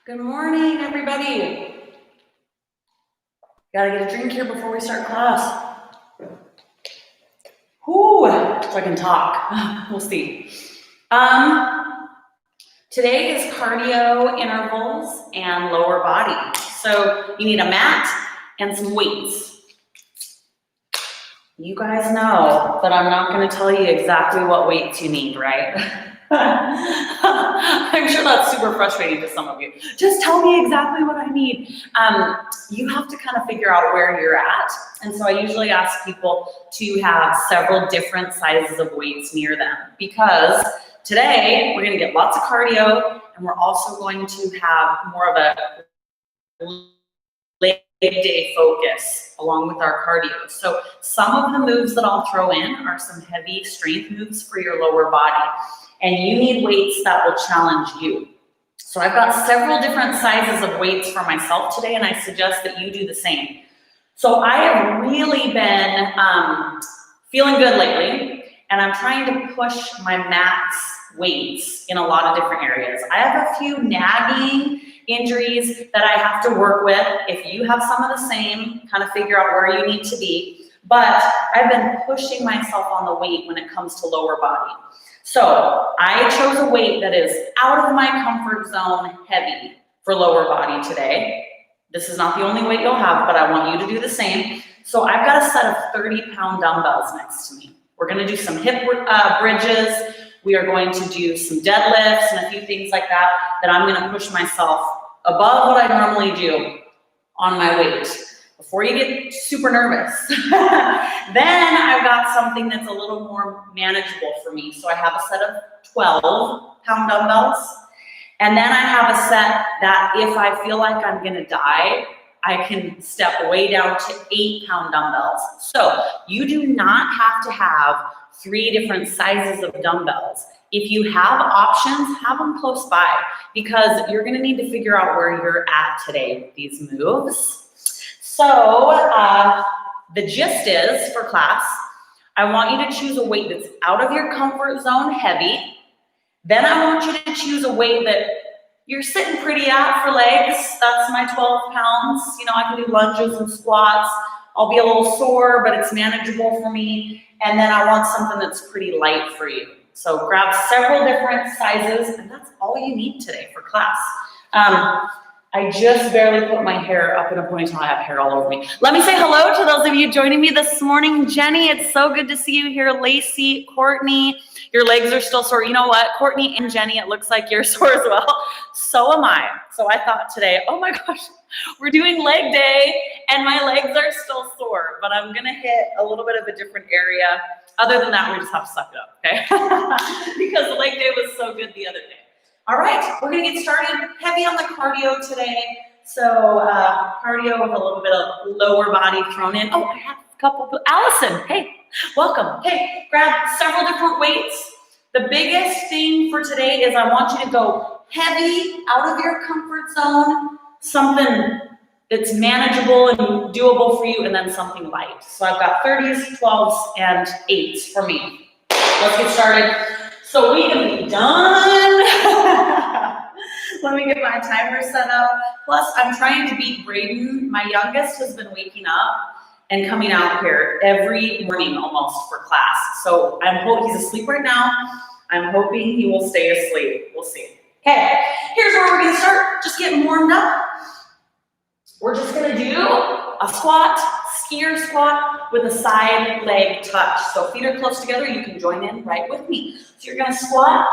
Good morning, everybody. Gotta get a drink here before we start class. Whew, so I can talk. We'll see. Today is cardio intervals and lower body. So you need a mat and some weights. You guys know that I'm not going to tell you exactly what weights you need, right? I'm sure that's super frustrating to some of you. Just tell me exactly what I need. You have to kind of figure out where you're at. And so I usually ask people to have several different sizes of weights near them, because today we're going to get lots of cardio, and we're also going to have more of a leg day focus along with our cardio. So some of the moves that I'll throw in are some heavy strength moves for your lower body. And you need weights that will challenge you. So I've got several different sizes of weights for myself today, and I suggest that you do the same. So I have really been feeling good lately, and I'm trying to push my max weights in a lot of different areas. I have a few nagging injuries that I have to work with. If you have some of the same, kind of figure out where you need to be. But I've been pushing myself on the weight when it comes to lower body. So I chose a weight that is out of my comfort zone heavy for lower body today. This is not the only weight you'll have, but I want you to do the same. So I've got a set of 30-pound dumbbells next to me. We're going to do some hip bridges. We are going to do some deadlifts and a few things like that I'm going to push myself above what I normally do on my weight. Before you get super nervous. Then I've got something that's a little more manageable for me. So I have a set of 12-pound dumbbells. And then I have a set that if I feel like I'm gonna die, I can step way down to 8-pound dumbbells. So you do not have to have 3 different sizes of dumbbells. If you have options, have them close by, because you're gonna need to figure out where you're at today with these moves. So the gist is, for class, I want you to choose a weight that's out of your comfort zone heavy. Then I want you to choose a weight that you're sitting pretty at for legs. That's my 12 pounds. You know, I can do lunges and squats. I'll be a little sore, but it's manageable for me. And then I want something that's pretty light for you. So grab several different sizes, and that's all you need today for class. I just barely put my hair up in a ponytail. I have hair all over me. Let me say hello to those of you joining me this morning. Jenny, it's so good to see you here. Lacey, Courtney, your legs are still sore. You know what, Courtney and Jenny, it looks like you're sore as well. So am I. So I thought today, oh my gosh, we're doing leg day and my legs are still sore, but I'm gonna hit a little bit of a different area. Other than that, we just have to suck it up, okay? Because the leg day was so good the other day. All right, we're gonna get started heavy on the cardio today. So cardio with a little bit of lower body thrown in. Oh, I have a couple, Allison, hey, welcome. Hey, grab several different weights. The biggest thing for today is I want you to go heavy, out of your comfort zone, something that's manageable and doable for you, and then something light. So I've got 30s, 12s, and 8s for me. Let's get started. So we can be done. Let me get my timer set up. Plus, I'm trying to beat Braden. My youngest has been waking up and coming out here every morning almost for class. So he's asleep right now. I'm hoping he will stay asleep. We'll see. Okay, here's where we're gonna start. Just getting warmed up. We're just gonna do a squat, skier squat with a side leg touch. So feet are close together, you can join in right with me. So you're gonna squat,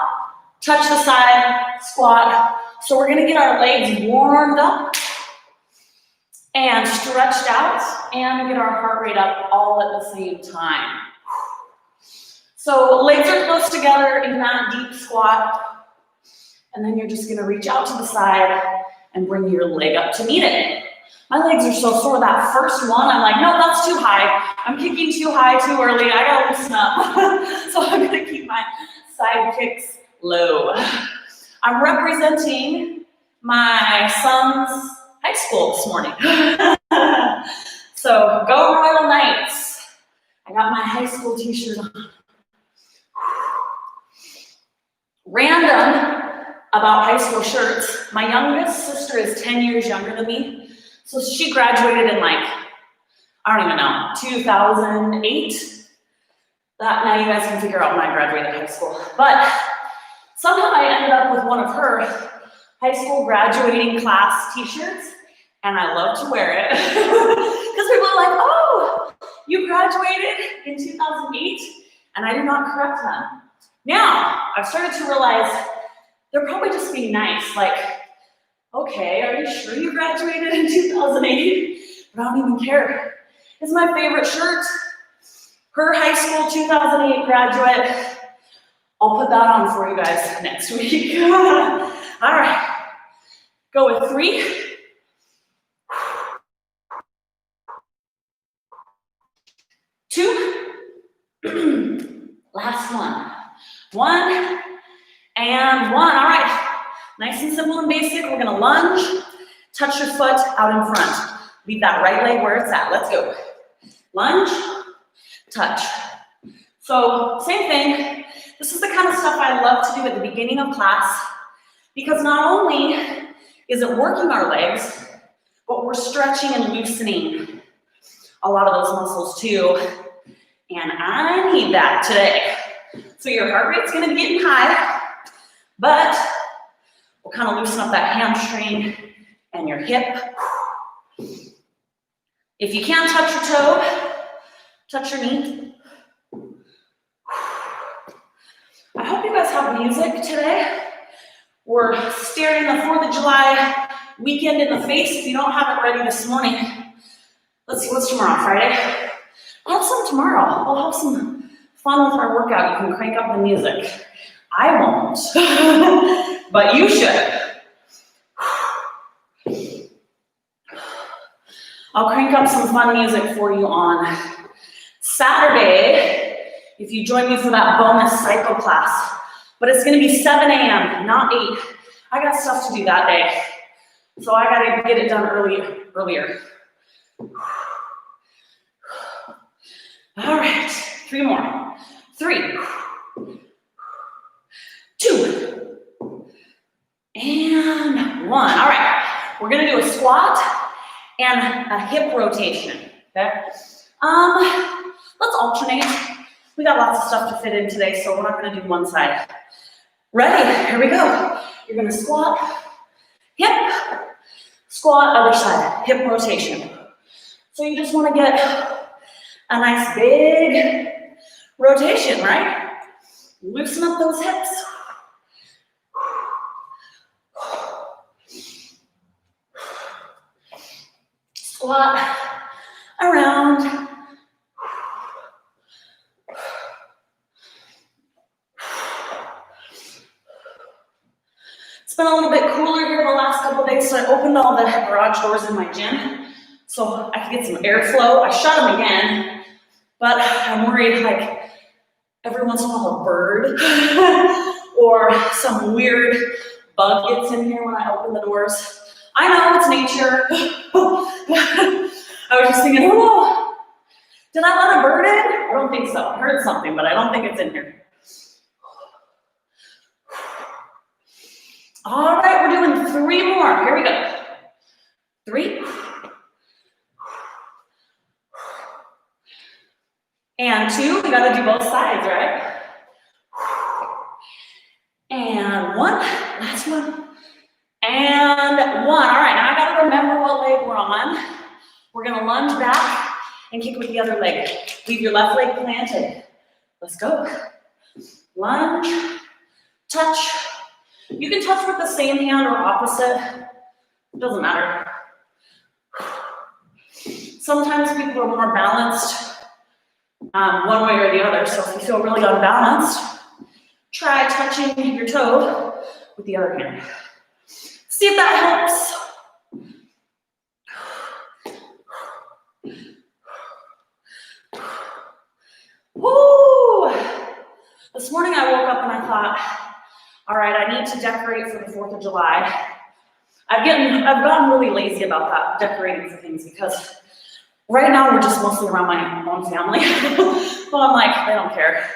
touch the side, squat. So we're gonna get our legs warmed up and stretched out and get our heart rate up all at the same time. So legs are close together in that deep squat. And then you're just gonna reach out to the side and bring your leg up to meet it. My legs are so sore. That first one, I'm like, no, that's too high. I'm kicking too high too early. I gotta loosen up. So I'm gonna keep my side kicks low. I'm representing my son's high school this morning. So go Royal Knights. I got my high school t-shirt on. Random about high school shirts. My youngest sister is 10 years younger than me. So she graduated in like, I don't even know, 2008. Now you guys can figure out when I graduated high school. But somehow I ended up with one of her high school graduating class t-shirts, and I love to wear it. Because people are like, oh, you graduated in 2008? And I do not correct them. Now, I've started to realize they're probably just being nice, like, okay, are you sure you graduated in 2008? But I don't even care. It's my favorite shirt. Her high school 2008 graduate. I'll put that on for you guys next week. All right, go with 3. 2. Last one. 1 and 1. All right. Nice and simple and basic. We're gonna lunge, touch your foot out in front. Leave that right leg where it's at. Let's go. Lunge, touch. So same thing. This is the kind of stuff I love to do at the beginning of class, because not only is it working our legs, but we're stretching and loosening a lot of those muscles too. And I need that today. So your heart rate's gonna be getting high, but we'll kind of loosen up that hamstring and your hip. If you can't touch your toe, touch your knee. I hope you guys have music today. We're staring the 4th of July weekend in the face. If you don't have it ready this morning, let's see, what's tomorrow, Friday? I'll have some tomorrow. I'll have some fun with our workout. You can crank up the music. I won't, but you should. I'll crank up some fun music for you on Saturday if you join me for that bonus cycle class. But it's gonna be 7 a.m., not 8. I got stuff to do that day, so I gotta get it done earlier. All right, 3 more. 3, 2, and 1. All right, we're gonna do a squat and a hip rotation, okay? Let's alternate. We got lots of stuff to fit in today, so we're not gonna do one side. Ready, here we go. You're gonna squat, hip, squat, other side, hip rotation. So you just wanna get a nice big rotation, right? Loosen up those hips. Squat around. It's been a little bit cooler here the last couple of days, so I opened all the garage doors in my gym so I could get some airflow. I shut them again, but I'm worried like every once in a while a bird or some weird bug gets in here when I open the doors. I know it's nature. I was just thinking, oh no, did I let a bird in? I don't think so. I heard something, but I don't think it's in here. All right, we're doing 3 more. Here we go. 3. And 2. We gotta do both sides, right? And 1. Last one. And 1. All right, now I gotta remember what leg we're on. We're gonna lunge back and kick with the other leg. Leave your left leg planted. Let's go. Lunge, touch. You can touch with the same hand or opposite. It doesn't matter. Sometimes people are more balanced one way or the other. So if you feel really unbalanced, try touching your toe with the other hand. See if that helps. Woo! This morning I woke up and I thought, all right, I need to decorate for the 4th of July. I've gotten really lazy about that, decorating for things, because right now we're just mostly around my own family. So I'm like, they don't care.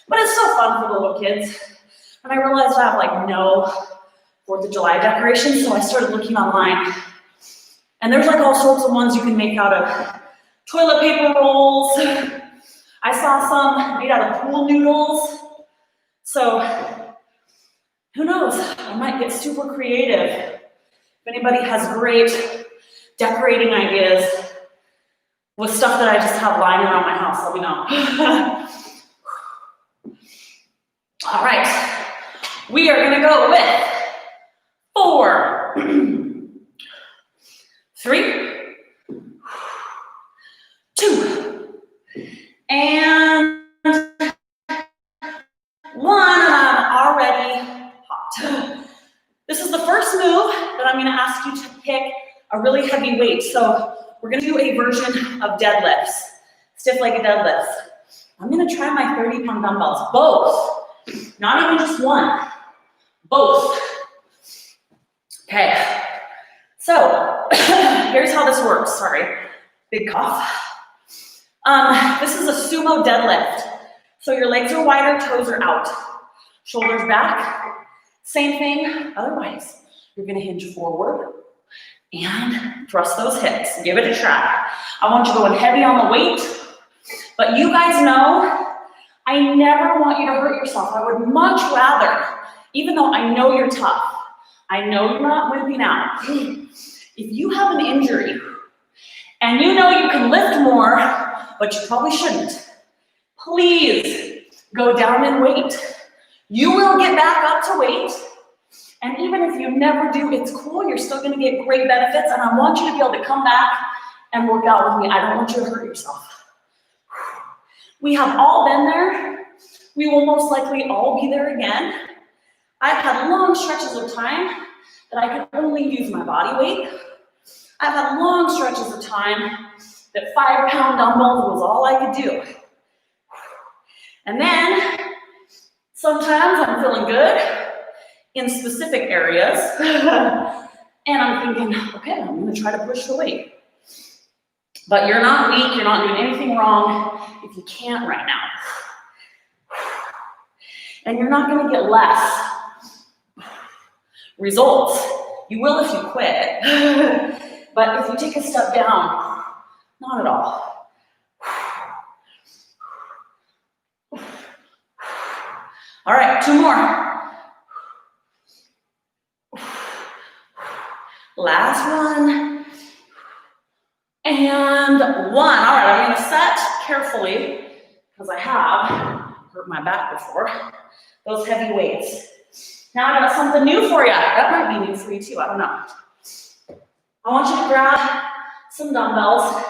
But it's still fun for the little kids. And I realized I have like no 4th of July decorations, so I started looking online. And there's like all sorts of ones you can make out of toilet paper rolls. I saw some made out of pool noodles. So who knows, I might get super creative. If anybody has great decorating ideas with stuff that I just have lying around my house, let me know. All right, we are gonna go with 4, 3, 2, and 1, and I'm already hot. This is the first move that I'm gonna ask you to pick a really heavy weight. So we're gonna do a version of deadlifts, stiff-legged deadlifts. I'm gonna try my 30-pound dumbbells, both, not even just one, both. Okay, so here's how this works, sorry, big cough. This is a sumo deadlift. So your legs are wider, toes are out. Shoulders back, same thing, otherwise. You're gonna hinge forward and thrust those hips, give it a try. I want you going heavy on the weight, but you guys know, I never want you to hurt yourself. I would much rather, even though I know you're tough, I know you're not wimping out. If you have an injury and you know you can lift more, but you probably shouldn't, please go down in weight. You will get back up to weight, and even if you never do, it's cool, you're still gonna get great benefits, and I want you to be able to come back and work out with me. I don't want you to hurt yourself. We have all been there. We will most likely all be there again. I've had long stretches of time that I could only use my body weight. I've had long stretches of time that 5-pound dumbbells was all I could do. And then, sometimes I'm feeling good in specific areas, and I'm thinking, okay, I'm gonna try to push the weight. But you're not weak, you're not doing anything wrong if you can't right now. And you're not gonna get less results. You will if you quit, but if you take a step down, not at all. All right, 2 more. Last one. And 1. All right, I'm gonna set carefully, because I have hurt my back before, those heavy weights. Now I got something new for you. That might be new for you too, I don't know. I want you to grab some dumbbells.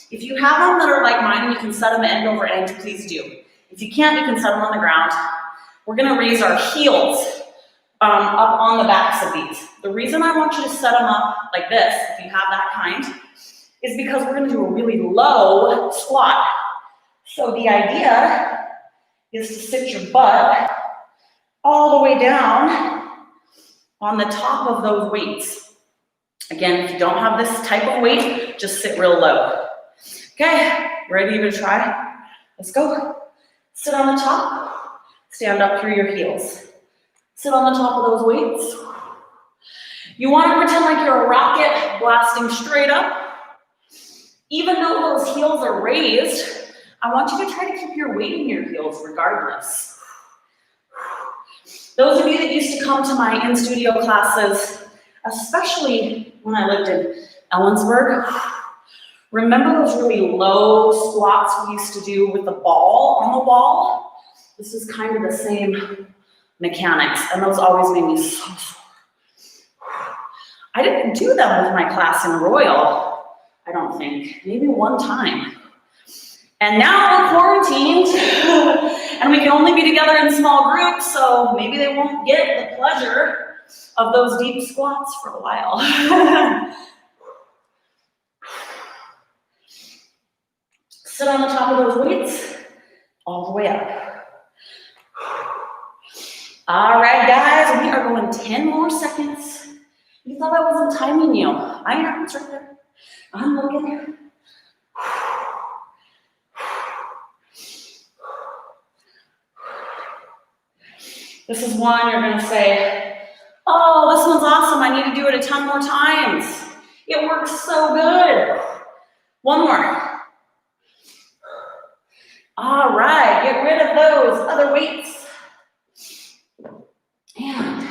If you have them that are like mine and you can set them end over end, please do. If you can't, you can set them on the ground. We're gonna raise our heels up on the backs of these. The reason I want you to set them up like this, if you have that kind, is because we're gonna do a really low squat. So the idea is to sit your butt all the way down on the top of those weights. Again, if you don't have this type of weight, just sit real low. Okay, ready to try? Let's go. Sit on the top, stand up through your heels. Sit on the top of those weights. You want to pretend like you're a rocket blasting straight up. Even though those heels are raised, I want you to try to keep your weight in your heels regardless. Those of you that used to come to my in-studio classes, especially when I lived in Ellensburg, remember those really low squats we used to do with the ball on the wall? This is kind of the same mechanics, and those always made me so sore. I didn't do them with my class in Royal, I don't think, maybe one time. And now we're quarantined, and we can only be together in small groups, so maybe they won't get the pleasure of those deep squats for a while. Sit on the top of those weights, all the way up. All right, guys, we are going 10 more seconds. You thought I wasn't timing you. I am, it's right there. I'm looking. This is one you're gonna say, Oh, this one's awesome. I need to do it a ton more times. It works so good. One more. All right, get rid of those other weights. And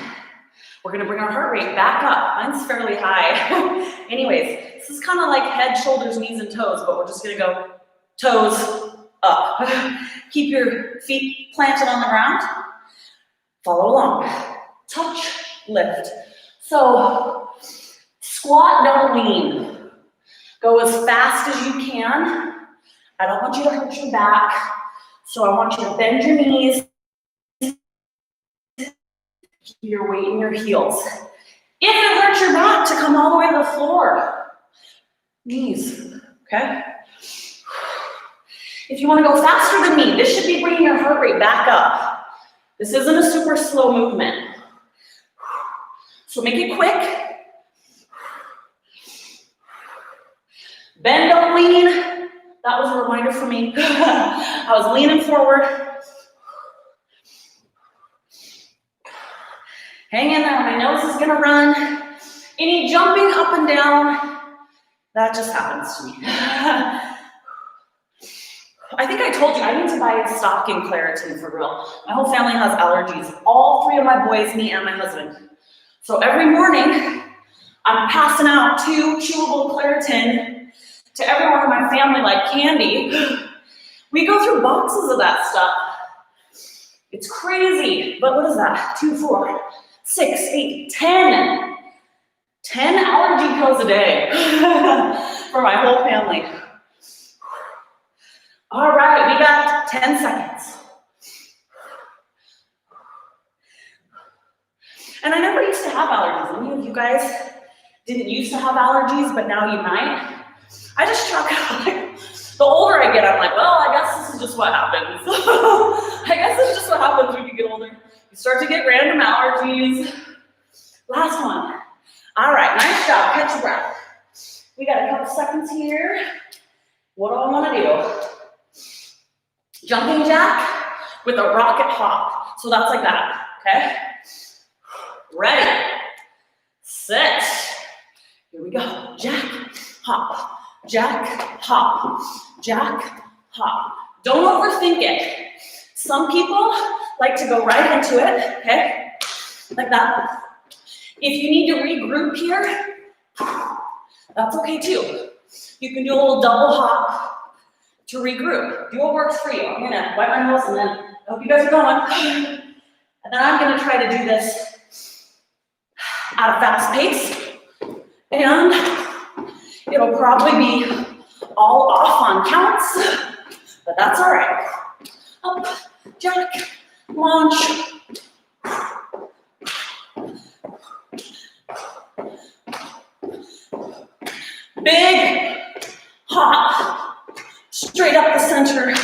we're gonna bring our heart rate back up. Mine's fairly high. Anyways, this is kind of like head, shoulders, knees, and toes, but we're just gonna go toes up. Keep your feet planted on the ground. Follow along. Touch, lift. So, squat, don't lean. Go as fast as you can. I don't want you to hurt your back, so I want you to bend your knees. Keep your weight in your heels. If it hurts your back, to come all the way to the floor. Knees, okay? If you want to go faster than me, this should be bringing your heart rate back up. This isn't a super slow movement. So make it quick. Bend, don't lean. That was a reminder for me. I was leaning forward. Hang in there, my nose is gonna run. Any jumping up and down, that just happens to me. I think I told you, I need to buy stocking Claritin for real. My whole family has allergies. All three of my boys, me and my husband. So every morning, I'm passing out 2 chewable Claritin to everyone in my family like candy. We go through boxes of that stuff. It's crazy, but what is that? 2, 4, 6, 8, 10. 10 allergy pills a day for my whole family. All right, we got 10 seconds. And I never used to have allergies. Any of you guys didn't used to have allergies, but now you might? I just chalk out, like, the older I get, I'm like, well, I guess this is just what happens. I guess this is just what happens when you get older. You start to get random allergies. Last one. All right, nice job, catch your breath. We got a couple seconds here. What do I want to do? Jumping jack with a rocket hop. So that's like that, okay? Ready, set. Here we go. Jack, hop, jack, hop, jack, hop. Don't overthink it. Some people like to go right into it, okay? Like that. If you need to regroup here, that's okay too. You can do a little double hop to regroup. Do what works for you. I'm gonna wipe my nose and then I hope you guys are going. And then I'm gonna try to do this at a fast pace. And it'll probably be all off on counts, but that's all right. Up, jack, launch. Big hop, straight up the center.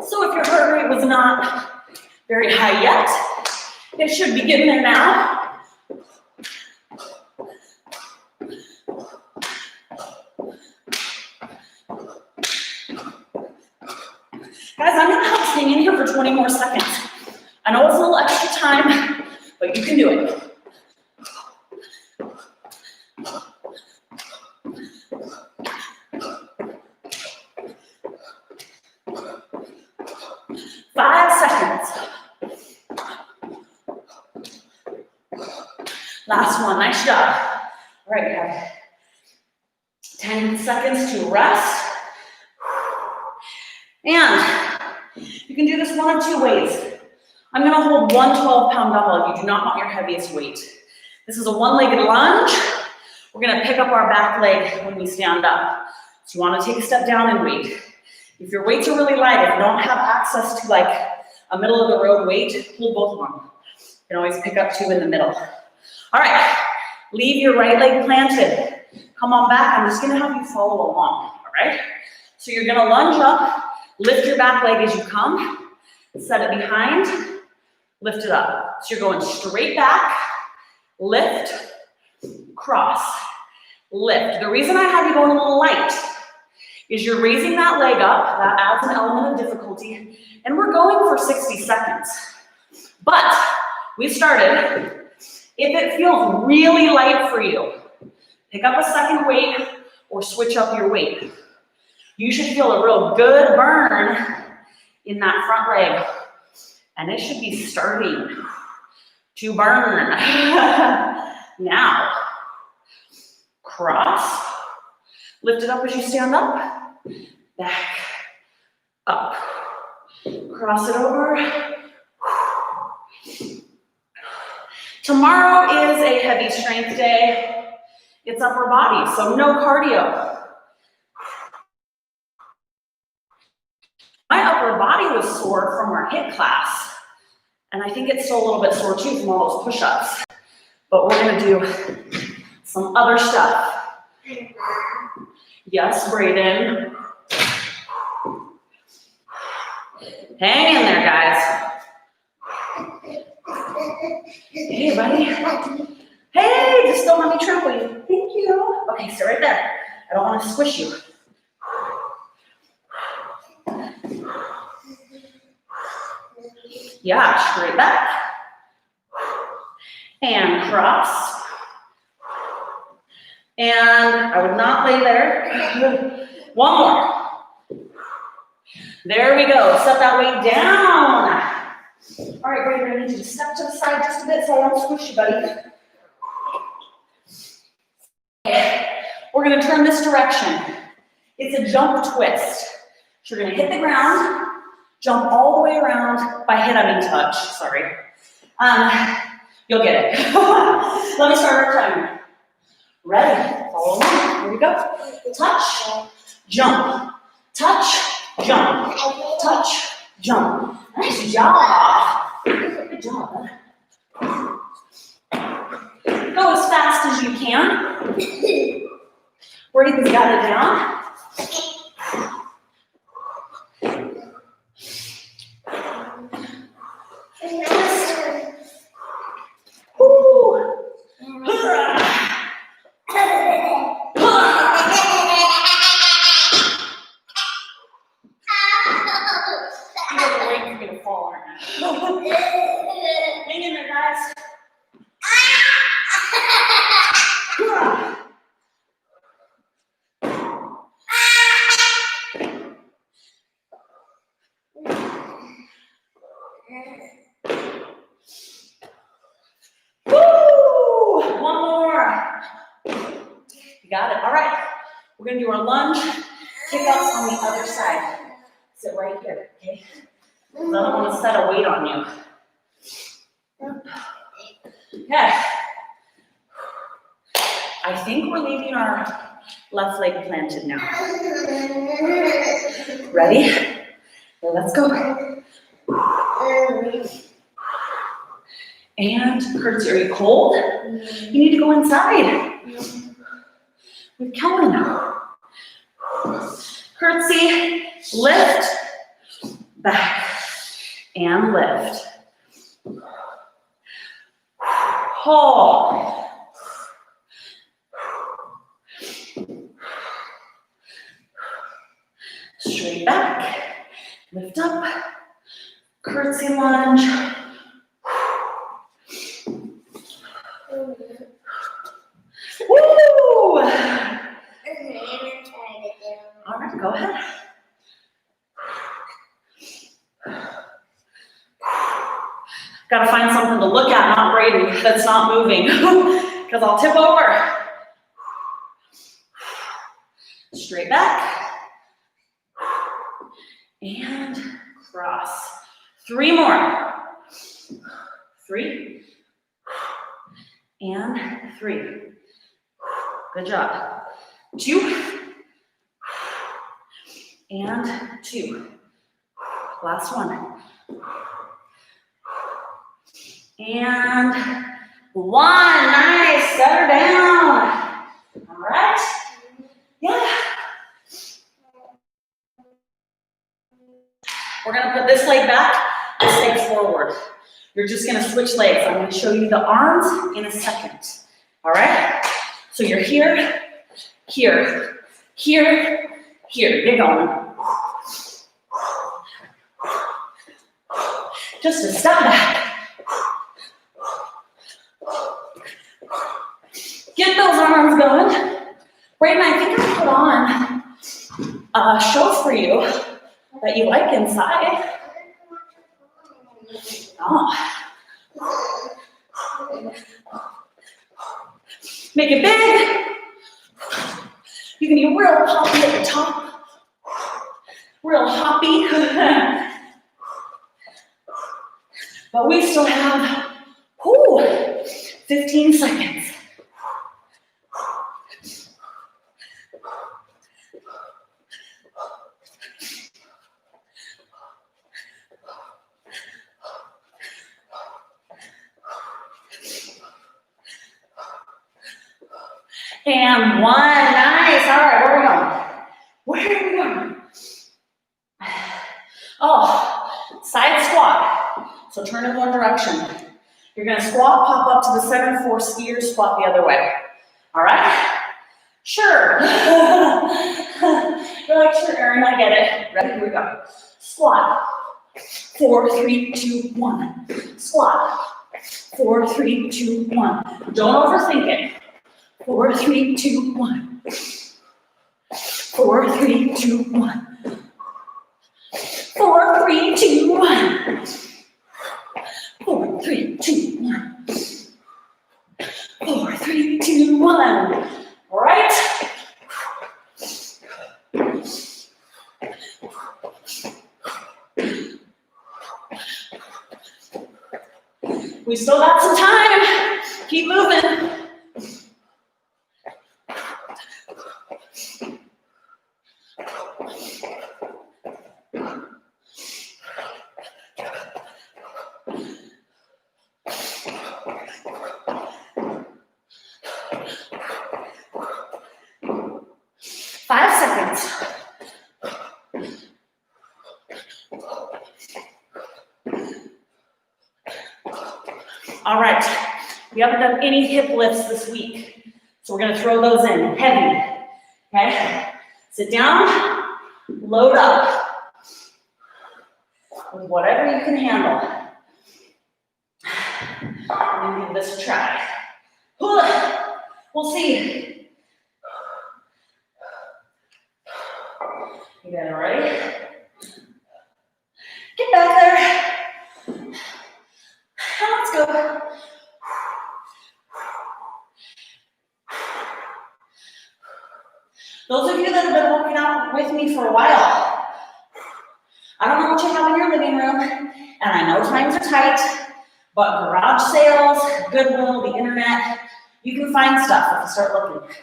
So if your heart rate was not very high yet, it should be getting there now. Guys, I'm gonna have to hang in here for 20 more seconds. I know it's a little extra time, but you can do it. Last one, nice job. All right, we have 10 seconds to rest. And you can do this one of 2 ways. I'm gonna hold one 12-pound dumbbell if you do not want your heaviest weight. This is a one-legged lunge. We're gonna pick up our back leg when we stand up. So you wanna take a step down and weight. If your weights are really light, if you don't have access to like a middle of the road weight, hold both of them. You can always pick up 2 in the middle. All right, leave your right leg planted. Come on back, I'm just gonna have you follow along, all right? So you're gonna lunge up, lift your back leg as you come, set it behind, lift it up. So you're going straight back, lift, cross, lift. The reason I have you going a little light is you're raising that leg up. That adds an element of difficulty. And we're going for 60 seconds. But we started. If it feels really light for you, pick up a second weight or switch up your weight. You should feel a real good burn in that front leg. And it should be starting to burn. Now, cross. Lift it up as you stand up. Back, up. Cross it over. Tomorrow is a heavy strength day. It's upper body, so no cardio. My upper body was sore from our HIIT class, and I think it's still a little bit sore too from all those push-ups. But we're gonna do some other stuff. Yes, Brayden. Hang in there, guys. Hey, buddy. Hey, just don't let me trample you. Thank you. Okay, stay right there. I don't want to squish you. Yeah, straight back. And cross. And I would not lay there. One more. There we go. Set that weight down. All right, Brayden, I need you to step to the side just a bit so I don't squish you, buddy. Okay. We're going to turn this direction. It's a jump twist. So you're going to hit the ground, jump all the way around. By hit, I mean touch. Sorry. You'll get it. Let me start our timer. Ready? Follow along. Here we go. Touch, jump, touch, jump, touch, jump. Nice job. Good job. Go as fast as you can. Brayden's got it down. Hang in there, guys. Woo! One more. You got it. All right. We're going to do our lunge kick-ups on the other side. Sit right here, okay? I don't want to set a weight on you. Okay. I think we're leaving our left leg planted now. Ready? Let's go. And Curtsy, are you cold? You need to go inside with Kellen. Curtsy, lift, back, and lift. Hold. Straight back, lift up, curtsy lunge. Woo! All right, go ahead. Gotta find something to look at, not Brayden, that's not moving, because I'll tip over. Straight back. And cross. 3 more. 3. And 3. Good job. 2. And 2. Last one. And 1. Nice. Set her down. All right. Yeah. We're going to put this leg back, this leg forward. You're just going to switch legs. I'm going to show you the arms in a second. All right? So you're here, here, here, Here, get going. Just a step back. Get those arms going. Brayden, I think I put on a show for you that you like inside. Oh. Make it big. You can be real hoppy at the top. Real hoppy. But we still have 15 seconds. And one, nice. All right, where are we going? Where are we going? Oh, side squat. So turn in one direction. You're gonna squat, pop up to the 7-4 skier, squat the other way. All right? Sure. You're like, sure, Erin, I get it. Ready? Here we go. Squat. 4, 3, 2, 1. Squat. 4, 3, 2, 1. Don't overthink it. 4, 3, 2, 1. 4, 3, 2, 1. 4, 3, 2, 1. 4, 3, 2, 1. 4, 3, 2, 1. All right. We still got some time. Keep moving. All right, we haven't done any hip lifts this week, so we're gonna throw those in, heavy, okay? Sit down, load up with whatever you can handle. I'm gonna give this a try. We'll see. You guys are ready? Get back there. Let's go. Those of you that have been working out with me for a while, I don't know what you have in your living room, and I know times are tight, but garage sales, Goodwill, the internet, you can find stuff if you start looking.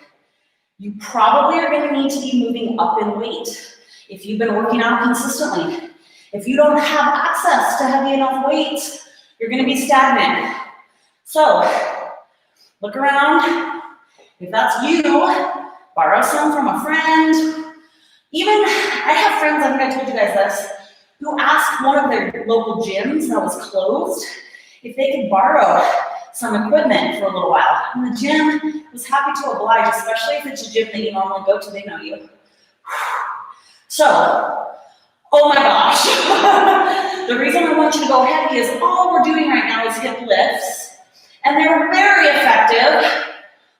You probably are going to need to be moving up in weight if you've been working out consistently. If you don't have access to heavy enough weights, you're going to be stagnant. So, look around. If that's you, borrow some from a friend. Even, I have friends, I think I told you guys this, who asked one of their local gyms that was closed if they could borrow some equipment for a little while. And the gym was happy to oblige, especially if it's a gym that you normally go to, they know you. So, oh my gosh. The reason I want you to go heavy is all we're doing right now is hip lifts. And they're very effective,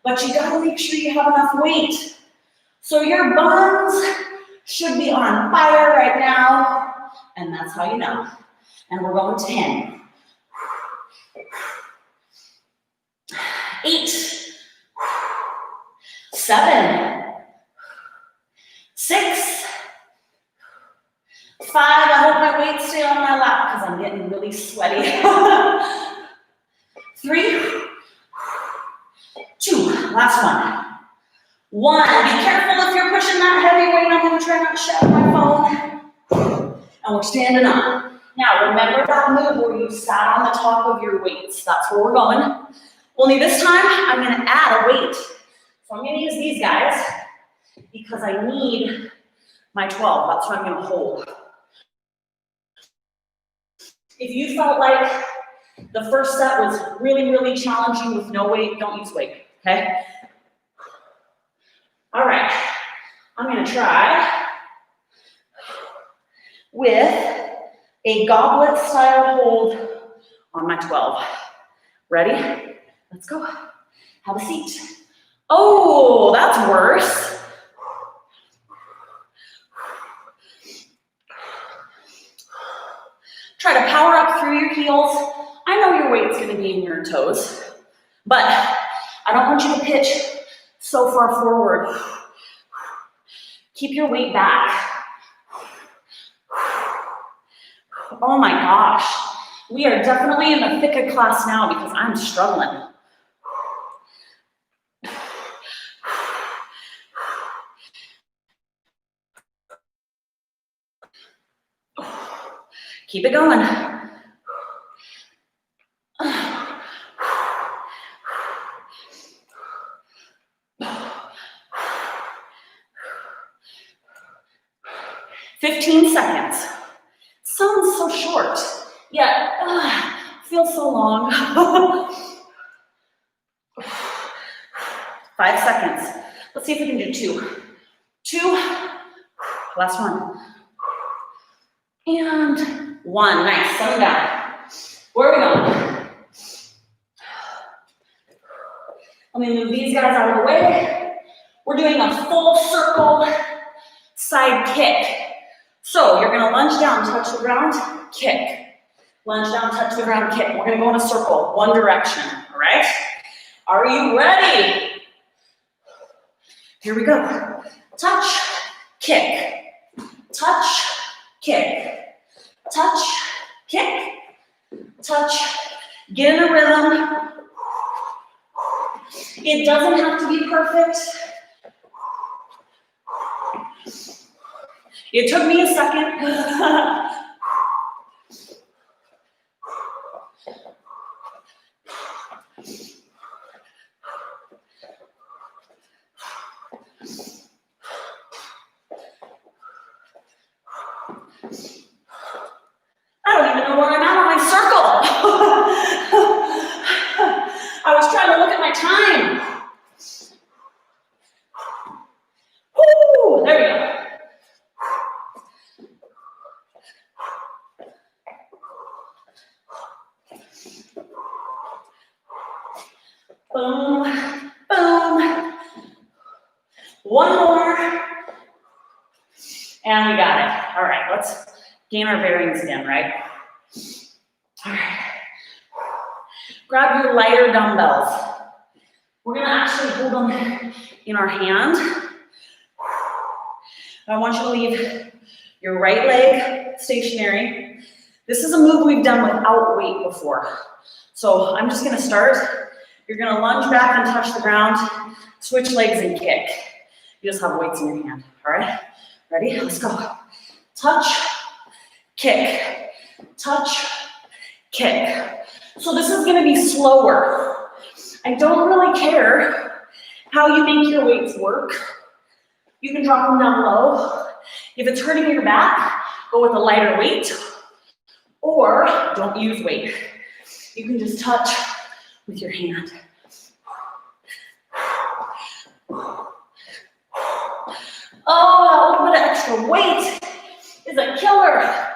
but you gotta make sure you have enough weight. So your buns should be on fire right now, and that's how you know. And we're going 10. 8. 7. 6. 5. I hope my weights stay on my lap because I'm getting really sweaty. 3. 2. Last one. 1. Be careful if you're pushing that heavy weight. I'm going to try not to shatter my phone. And we're standing up. Now, remember that move where you sat on the top of your weights. That's where we're going. Only this time, I'm going to add a weight. So I'm going to use these guys because I need my 12. That's what I'm going to hold. If you felt like the first set was really, really challenging with no weight, don't use weight, okay? All right, I'm going to try with a goblet style hold on my 12. Ready? Let's go. Have a seat. Oh, that's worse. Try to power up through your heels. I know your weight's gonna be in your toes, but I don't want you to pitch so far forward. Keep your weight back. Oh my gosh. We are definitely in the thick of class now because I'm struggling. Keep it going. 15 seconds. Sounds so short, yet feels so long. 5 seconds. Let's see if we can do 2. 2. Last one. And 1. Nice. Settle down. Where are we going? Let me move these guys out of the way. We're doing a full circle side kick. So you're gonna lunge down, touch the ground, kick. Lunge down, touch the ground, kick. We're gonna go in a circle, one direction, all right? Are you ready? Here we go. Touch, kick, touch, kick, touch, kick, touch. Get in a rhythm. It doesn't have to be perfect. It took me a second. I don't even know where I'm at on my circle. I was trying to look at my time. Woo, there we go. Boom, boom. One more. And we got it. All right, let's gain our bearings again, right? All right. Grab your lighter dumbbells. We're gonna actually hold them in our hand. I want you to leave your right leg stationary. This is a move we've done without weight before. So I'm just gonna start. You're gonna lunge back and touch the ground, switch legs and kick. You just have weights in your hand, all right? Ready? Let's go. Touch, kick, touch, kick. So this is gonna be slower. I don't really care how you make your weights work. You can drop them down low. If it's hurting your back, go with a lighter weight, or don't use weight. You can just touch with your hand. Oh, a little bit of extra weight is a killer.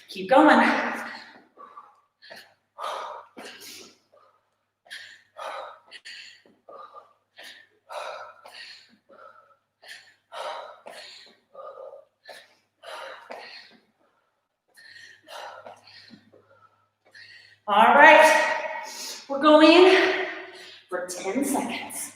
Keep going. All right, we're going for 10 seconds.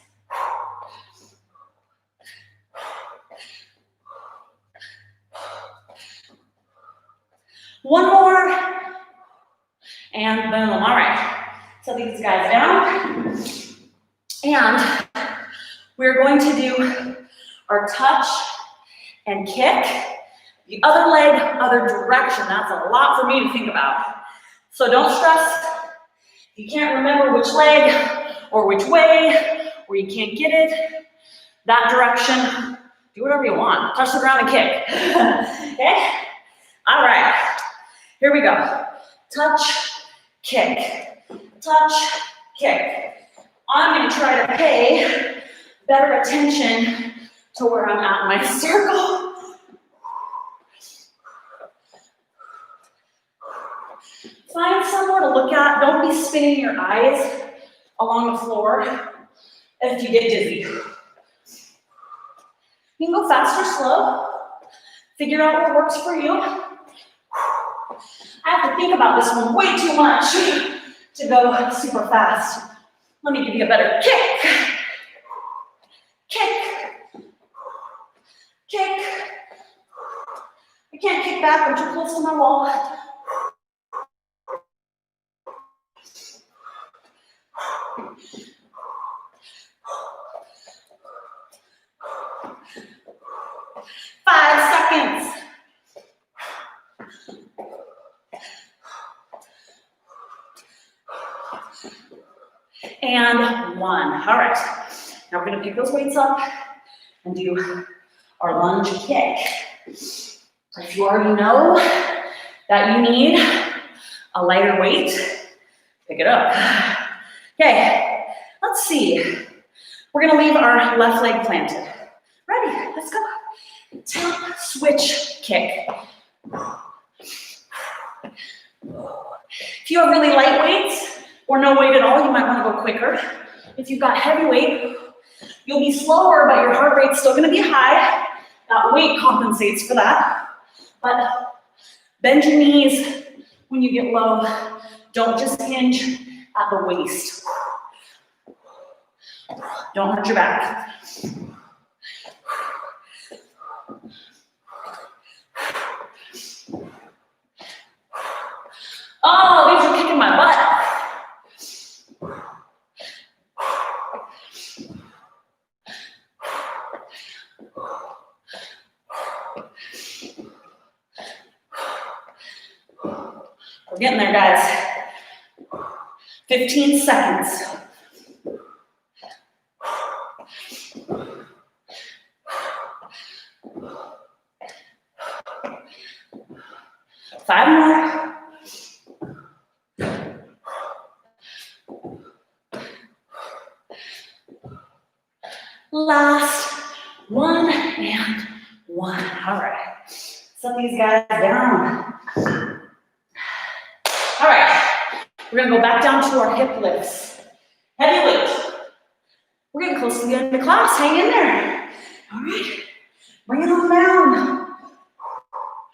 One more, and boom. All right, set these guys down, and we're going to do our touch and kick. The other leg, other direction. That's a lot for me to think about. So don't stress. If you can't remember which leg or which way, or you can't get it, that direction, do whatever you want. Touch the ground and kick. Okay? All right. Here we go. Touch, kick, touch, kick. I'm gonna try to pay better attention to where I'm at in my circle. Find somewhere to look at. Don't be spinning your eyes along the floor if you get dizzy. You can go fast or slow. Figure out what works for you. I have to think about this one way too much to go super fast. Let me give you a better kick. Kick. Kick. I can't kick back, I'm too close to my wall. 5 seconds. And 1. All right. Now we're going to pick those weights up and do our lunge kick. If you already know that you need a lighter weight, pick it up. Okay, let's see. We're going to leave our left leg planted. Ready? Let's go. Tap, switch, kick. If you have really light weights or no weight at all, you might want to go quicker. If you've got heavy weight, you'll be slower, but your heart rate's still going to be high. That weight compensates for that. But bend your knees when you get low. Don't just hinge at the waist. Don't hurt your back. Oh, these are kicking my butt. We're getting there, guys. 15 seconds. Five more. Last 1 and 1. All right. Set these guys down. All right. We're going to go back down to our hip lifts. Heavy weight. We're getting close to the end of the class. Hang in there. All right. Bring it on down.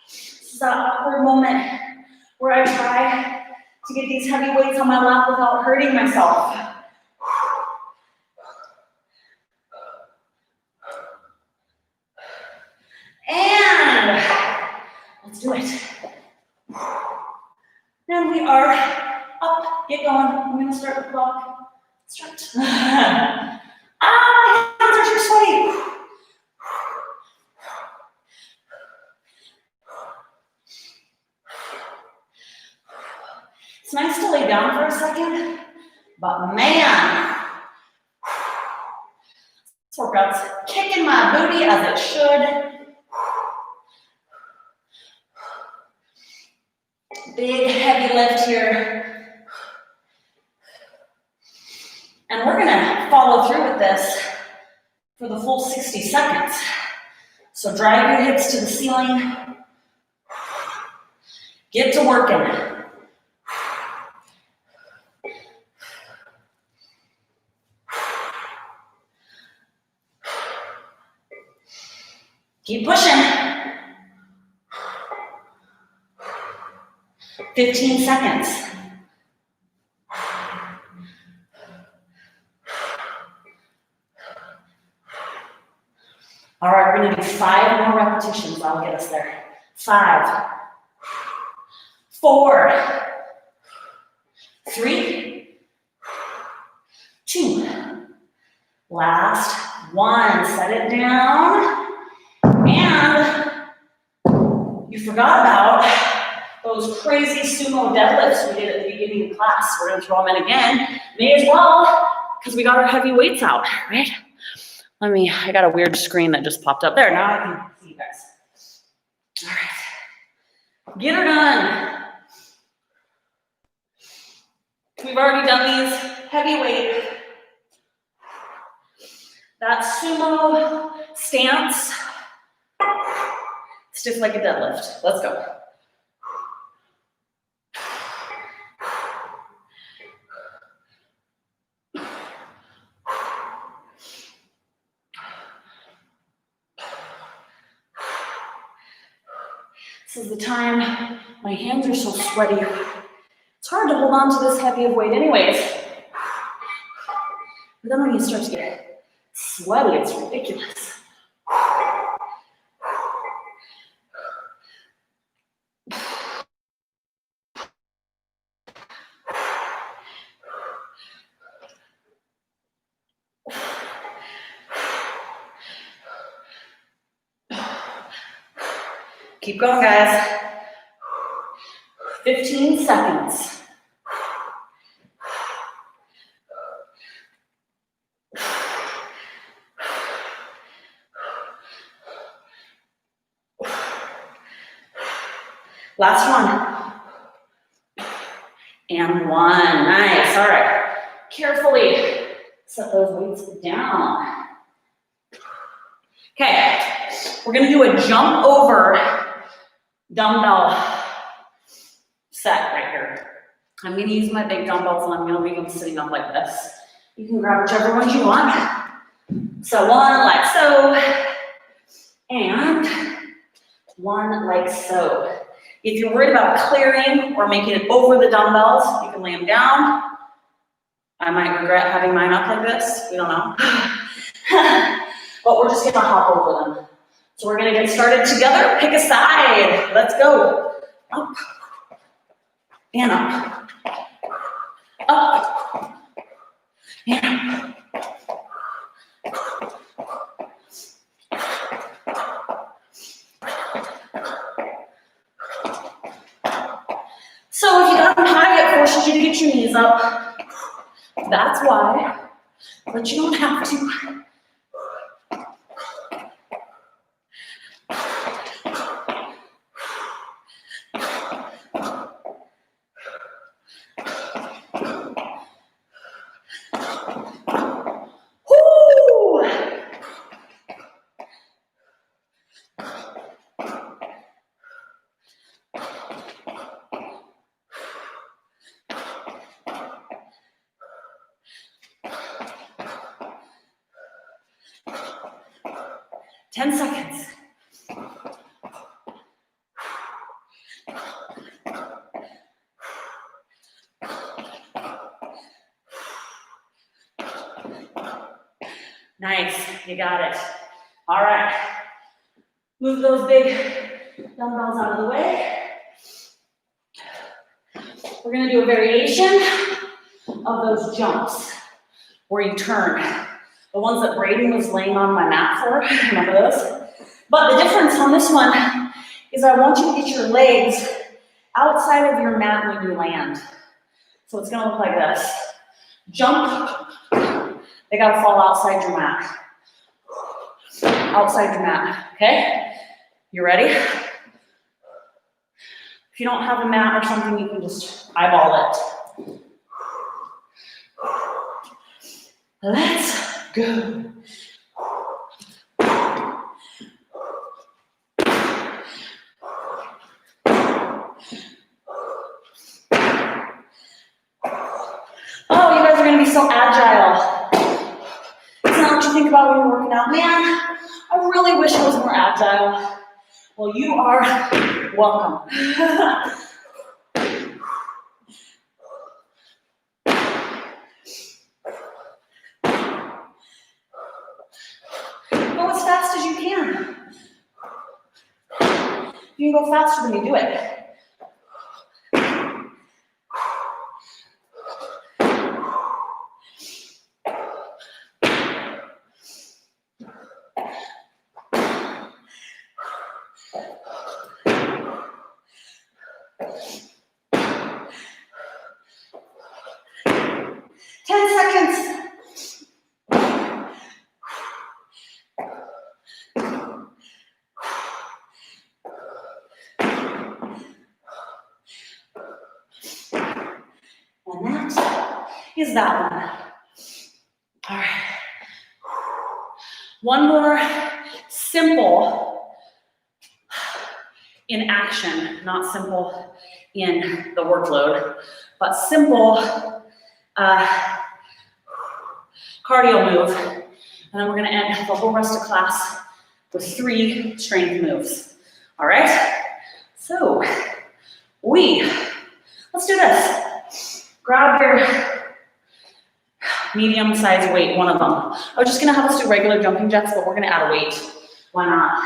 This is that awkward moment where I try to get these heavy weights on my lap without hurting myself. And let's do it. And we are up. Get going. I'm going to start the clock. Start. My hands are too sweaty. It's nice to lay down for a second, but man, this workout's kicking my booty as it should. Big heavy lift here. And we're gonna follow through with this for the full 60 seconds. So drive your hips to the ceiling. Get to working. Keep pushing. 15 seconds. All right, we're gonna do 5 more repetitions. That'll get us there. 5, 4, 3, 2. Last 1. Set it down. And you forgot about those crazy sumo deadlifts we did at the beginning of class. We're gonna throw them in again. May as well, because we got our heavy weights out, right? I got a weird screen that just popped up there. Now I can see you guys. All right, get her done. We've already done these heavy weight. That sumo stance, stiff like a deadlift. Let's go. This is the time my hands are so sweaty. It's hard to hold on to this heavy of weight anyways. But then when you start to get sweaty, it's ridiculous. Keep going, guys. 15 seconds. Last one. And one. Nice. All right. Carefully set those weights down. Okay. We're going to do a jump over dumbbell set right here. I'm going to use my big dumbbells and I'm going to leave them sitting up like this. You can grab whichever ones you want. So one like so, and one like so. If you're worried about clearing or making it over the dumbbells, you can lay them down. I might regret having mine up like this. We don't know. But we're just going to hop over them. So we're going to get started together. Pick a side. Let's go. Up and up. Up and up. So if you got them high, it forces you to get your knees up. That's why. But you don't have to. Woo! 10 seconds. Nice, you got it. All right. Move those big dumbbells out of the way. We're gonna do a variation of those jumps where you turn. The ones that Braden was laying on my mat for, remember those? But the difference on this one is I want you to get your legs outside of your mat when you land. So it's gonna look like this. Jump, they gotta fall outside your mat. Outside your mat, okay? You ready? If you don't have a mat or something, you can just eyeball it. Let's go. Oh, you guys are gonna be so agile. It's not what you think about when you're working out. Man, I really wish I was more agile. Well, you are welcome. Go as fast as you can. You can go faster when you do it. And that is that one. All right. One more simple in action, not simple in the workload, but simple cardio move. And then we're gonna end the whole rest of class with 3 strength moves. All right? So, let's do this. Grab your medium-sized weight, one of them. I was just gonna have us do regular jumping jacks, but we're gonna add a weight. Why not?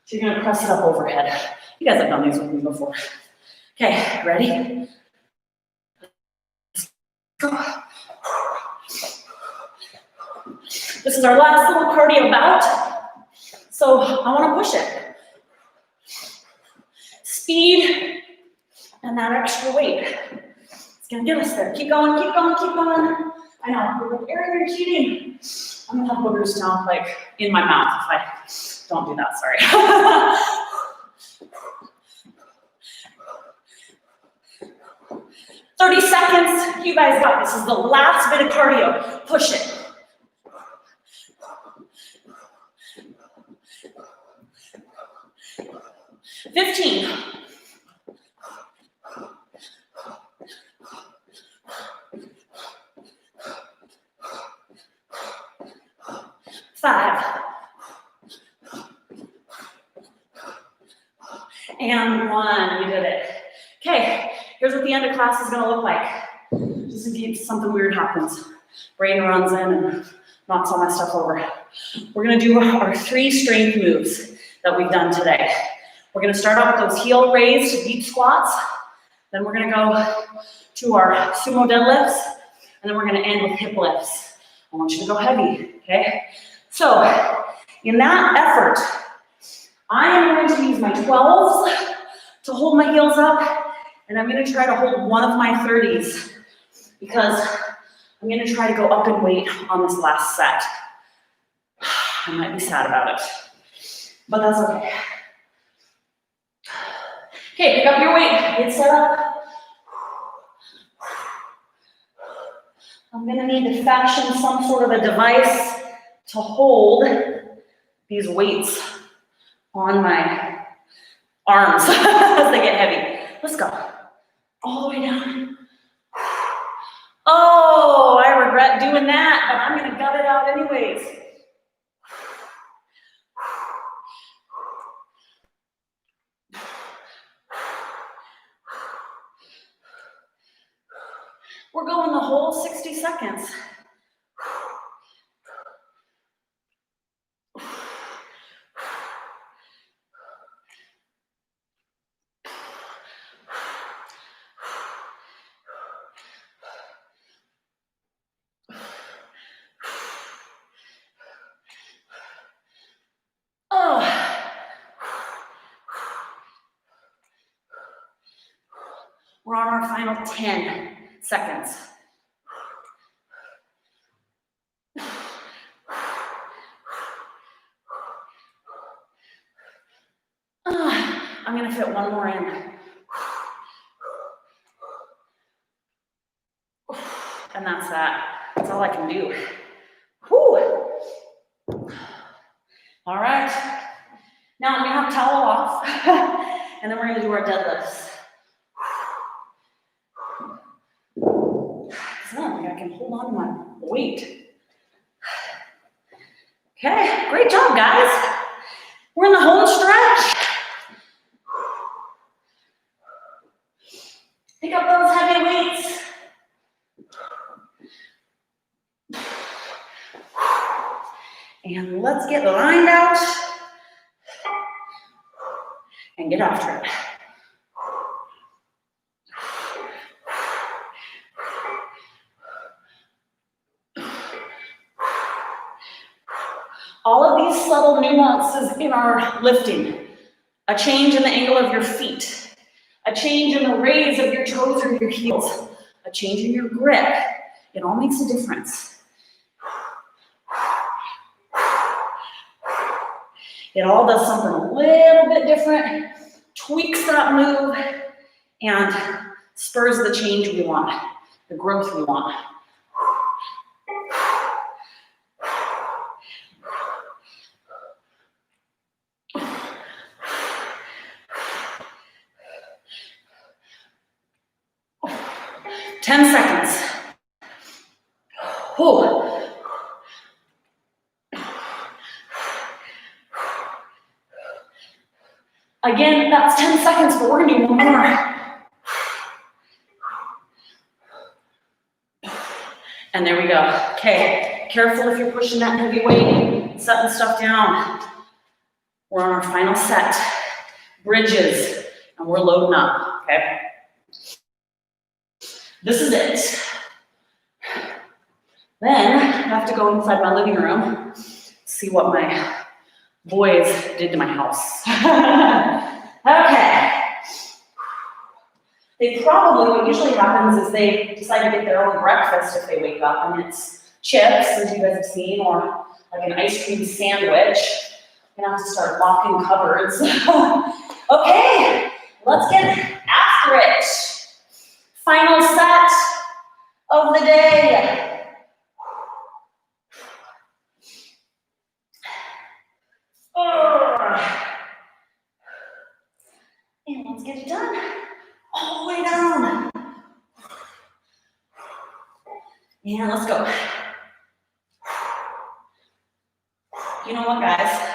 So you're gonna press it up overhead. You guys have done these with me before. Okay, ready? Go. This is our last little cardio bout. So I wanna push it. Speed and that extra weight. It's gonna get us there. Keep going, keep going, keep going. I know, you're like, Erin, you're cheating. I'm gonna have boogers down like in my mouth if I don't do that, sorry. 30 seconds, you guys got this. This is the last bit of cardio. Push it. $15. 5. And 1, you did it. Okay, here's what the end of class is gonna look like. Just in case something weird happens. Brain runs in and knocks all my stuff over. We're gonna do our 3 strength moves that we've done today. We're gonna start off with those heel raised deep squats. Then we're gonna go to our sumo deadlifts. And then we're gonna end with hip lifts. I want you to go heavy, okay? So, in that effort, I am going to use my 12s to hold my heels up, and I'm gonna try to hold one of my 30s because I'm gonna try to go up in weight on this last set. I might be sad about it, but that's okay. Okay, pick up your weight, get set up. I'm gonna need to fashion some sort of a device to hold these weights on my arms as they get heavy. Let's go. All the way down. Oh, I regret doing that, but I'm gonna gut it out anyways. We're going the whole 60 seconds. We're on our final 10 seconds. I'm gonna fit one more in. And that's that. That's all I can do. Whew. All right. Now I'm gonna have towel off, and then we're gonna do our deadlifts. I don't think I can hold on to my weight. Okay, great job, guys. We're in the home stretch. Pick up those heavy weights. And let's get lined out and get after it. All of these subtle nuances in our lifting, a change in the angle of your feet, a change in the raise of your toes or your heels, a change in your grip, it all makes a difference. It all does something a little bit different, tweaks that move, and spurs the change we want, the growth we want. 10 seconds. Whew. Again, that's 10 seconds, but we're gonna do one more. And there we go. Okay, careful if you're pushing that heavy weight, setting stuff down. We're on our final set. Bridges, and we're loading up, okay? This is it. Then I have to go inside my living room, see what my boys did to my house. Okay. They probably, what usually happens is they decide to get their own breakfast if they wake up, and it's chips, as you guys have seen, or like an ice cream sandwich. I'm gonna have to start locking cupboards. Okay, let's get after it. Final set of the day. And let's get it done. All the way down. And let's go. You know what, guys?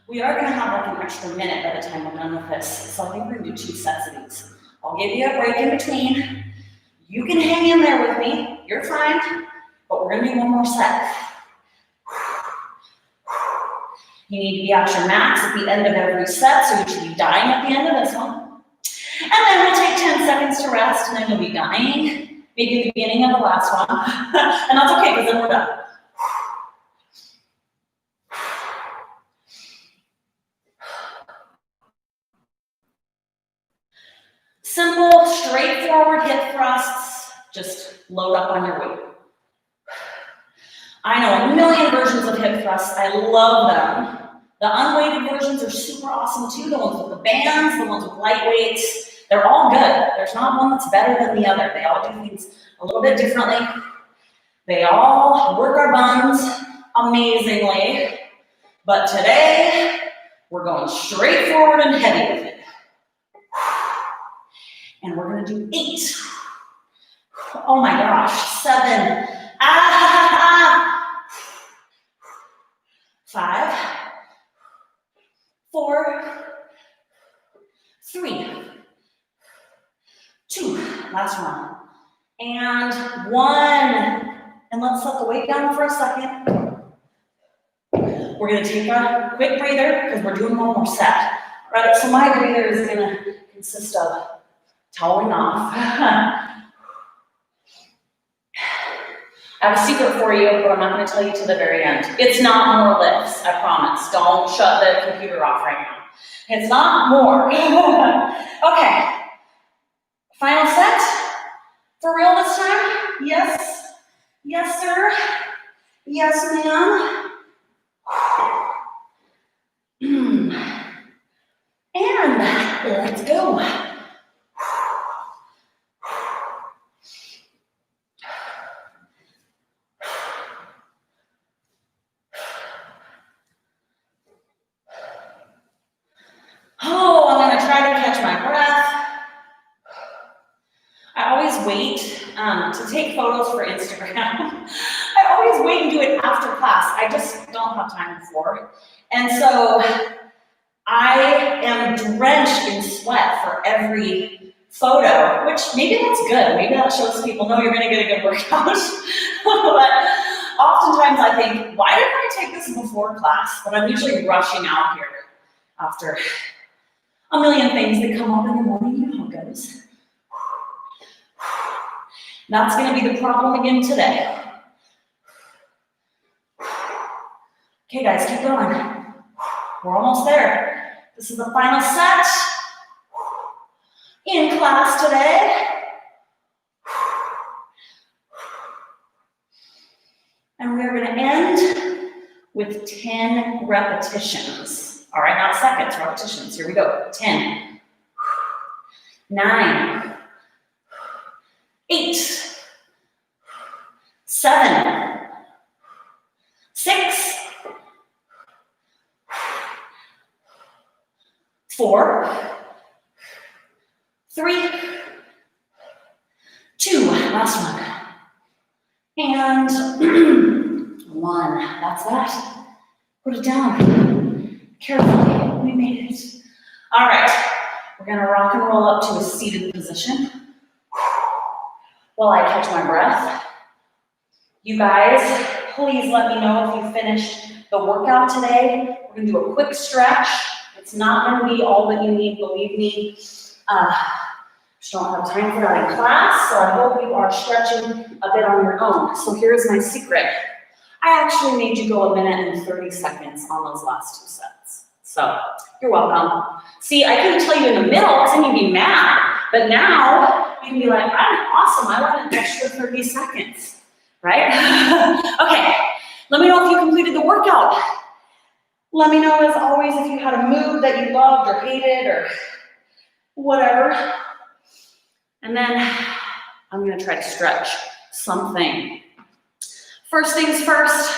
We are gonna have like an extra minute by the time we're done with this. So I think we're gonna do 2 sets of these. I'll give you a break in between. You can hang in there with me. You're fine. But we're gonna do one more set. You need to be at your max at the end of every set, so you should be dying at the end of this one. And then we'll take 10 seconds to rest, and then you'll be dying, maybe at the beginning of the last one. And that's okay, because then we're done. Simple, straightforward hip thrusts. Just load up on your weight. I know a million versions of hip thrusts. I love them. The unweighted versions are super awesome too. The ones with the bands, the ones with light weights. They're all good. There's not one that's better than the other. They all do things a little bit differently. They all work our buns amazingly. But today, we're going straight forward and heavy with it. And we're gonna do 8. Oh my gosh, 7. 5, 4, 3, 2, last one, and 1. And let's let the weight down for a second. We're gonna take a quick breather because we're doing one more set. Right, so my breather is gonna consist of toweling off. I have a secret for you, but I'm not going to tell you to the very end. It's not more lifts, I promise. Don't shut the computer off right now. It's not more. Okay. Final set. For real this time? Yes. Yes, sir. Yes, ma'am. And let's go. Oh, I'm gonna try to catch my breath. I always wait to take photos for Instagram. I always wait and do it after class. I just don't have time before. And so I am drenched in sweat for every photo, which maybe that's good. Maybe that shows people know you're gonna get a good workout. But oftentimes I think, why didn't I take this before class? But I'm usually rushing out here after a million things that come up in the morning. You know how it goes. That's going to be the problem again today. Okay, guys, keep going. We're almost there. This is the final set in class today. And we're going to end with 10 repetitions. All right, not seconds, repetitions. Here we go. 10, 9, 8, 7, 6, 4, 3, 2. last one. And 1, that's that. Put it down. Carefully, we made it. All right, we're gonna rock and roll up to a seated position. While I catch my breath. You guys, please let me know if you finished the workout today. We're gonna do a quick stretch. It's not gonna be all that you need, believe me. Just don't have time for that in class, so I hope you are stretching a bit on your own. So here's my secret. I actually made you go 1 minute and 30 seconds on those last 2 sets. So you're welcome. See, I couldn't tell you in the middle because then you'd be mad, but now you can be like, I'm awesome, I went an extra 30 seconds. Right? Okay, let me know if you completed the workout. Let me know, as always, if you had a move that you loved or hated or whatever. And then I'm gonna try to stretch something. First things first,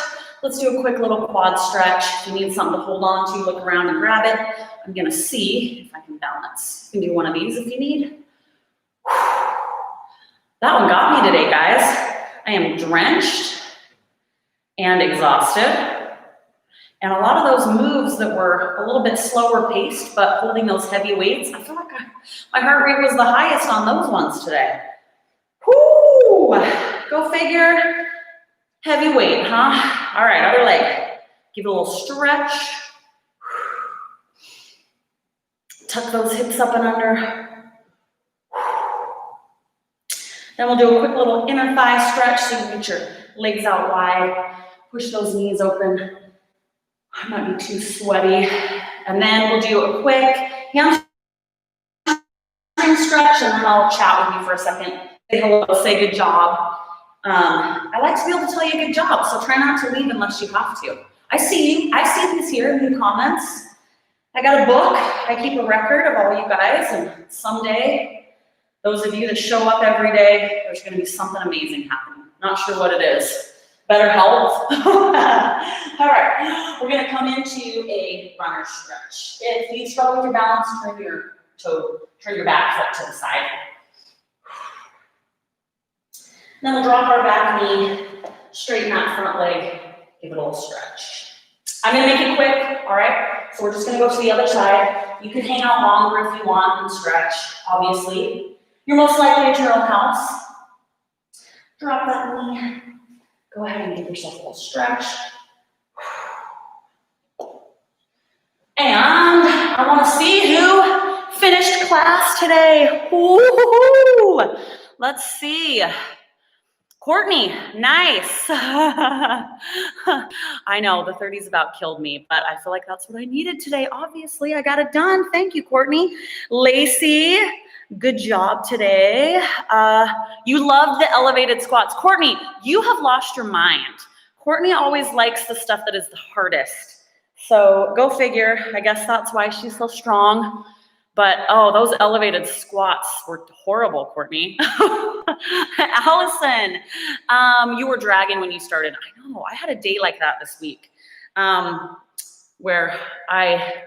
let's do a quick little quad stretch. If you need something to hold on to, look around and grab it. I'm gonna see if I can balance. You can do one of these if you need. That one got me today, guys. I am drenched and exhausted. And a lot of those moves that were a little bit slower paced, but holding those heavy weights, I feel like my heart rate was the highest on those ones today. Whoo! Go figure. Heavy weight, huh? All right, other leg. Give it a little stretch. Tuck those hips up and under. Then we'll do a quick little inner thigh stretch so you can get your legs out wide. Push those knees open. I might be too sweaty. And then we'll do a quick hamstring stretch, and then I'll chat with you for a second. Say hello, say good job. I like to be able to tell you a good job, so try not to leave unless you have to. I see you. I see this here in the comments. I got a book. I keep a record of all you guys, and someday, those of you that show up every day, there's going to be something amazing happening. Not sure what it is. Better health. All right, we're going to come into a runner stretch. If you struggle with your balance, turn your back foot to the side. Then we'll drop our back knee, straighten that front leg, give it a little stretch. I'm going to make it quick, all right? So we're just going to go to the other side. You can hang out longer if you want and stretch, obviously. You're most likely at your own house. Drop that knee. Go ahead and give yourself a little stretch. And I want to see who finished class today. Ooh, let's see. Courtney, nice. I know the 30s about killed me, but I feel like that's what I needed today. Obviously, I got it done. Thank you, Courtney. Lacey, good job today. You love the elevated squats. Courtney, you have lost your mind. Courtney always likes the stuff that is the hardest. So go figure. I guess that's why she's so strong. But, oh, those elevated squats were horrible, Courtney. Allison, you were dragging when you started. I know, I had a day like that this week where I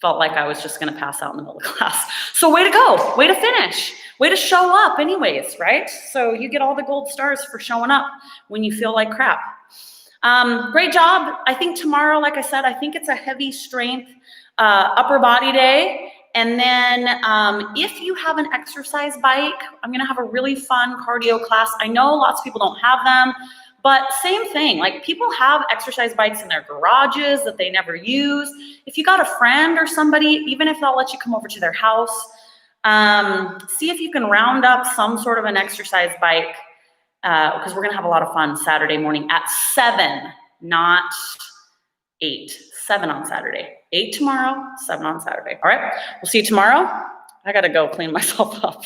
felt like I was just going to pass out in the middle of class. So way to go. Way to finish. Way to show up anyways, right? So you get all the gold stars for showing up when you feel like crap. Great job. I think tomorrow, like I said, I think it's a heavy strength upper body day. And then if you have an exercise bike, I'm going to have a really fun cardio class. I know lots of people don't have them, but same thing. Like people have exercise bikes in their garages that they never use. If you got a friend or somebody, even if they'll let you come over to their house, see if you can round up some sort of an exercise bike because we're going to have a lot of fun Saturday morning at 7, not 8. 7 on Saturday. 8 tomorrow, 7 on Saturday. All right, we'll see you tomorrow. I gotta go clean myself up.